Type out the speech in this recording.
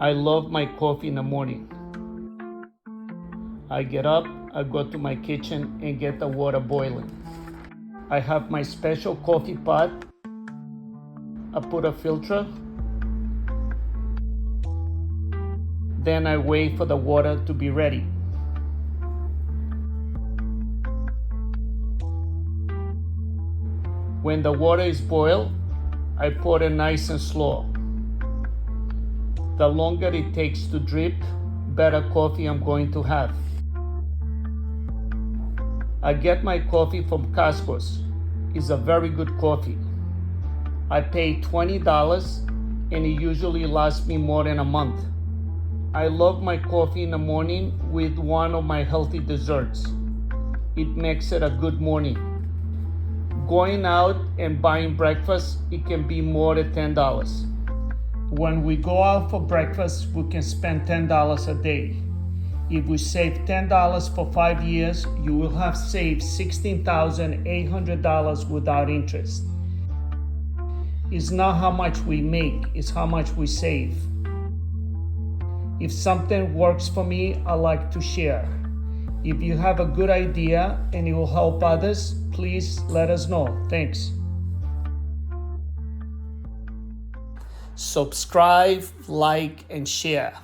I love my coffee in the morning. I get up, I go to my kitchen and get the water boiling. I have my special coffee pot. I put a filter. Then I wait for the water to be ready. When the water is boiled, I pour it nice and slow. The longer it takes to drip, better coffee I'm going to have. I get my coffee from Costco's. It's a very good coffee. I pay $20 and it usually lasts me more than a month. I love my coffee in the morning with one of my healthy desserts. It makes it a good morning. Going out and buying breakfast, it can be more than $10. When we go out for breakfast, we can spend $10 a day. If we save $10 for 5 years, you will have saved $16,800 without interest. It's not how much we make, it's how much we save. If something works for me, I like to share. If you have a good idea and it will help others, please let us know. Thanks. Subscribe, like, and share.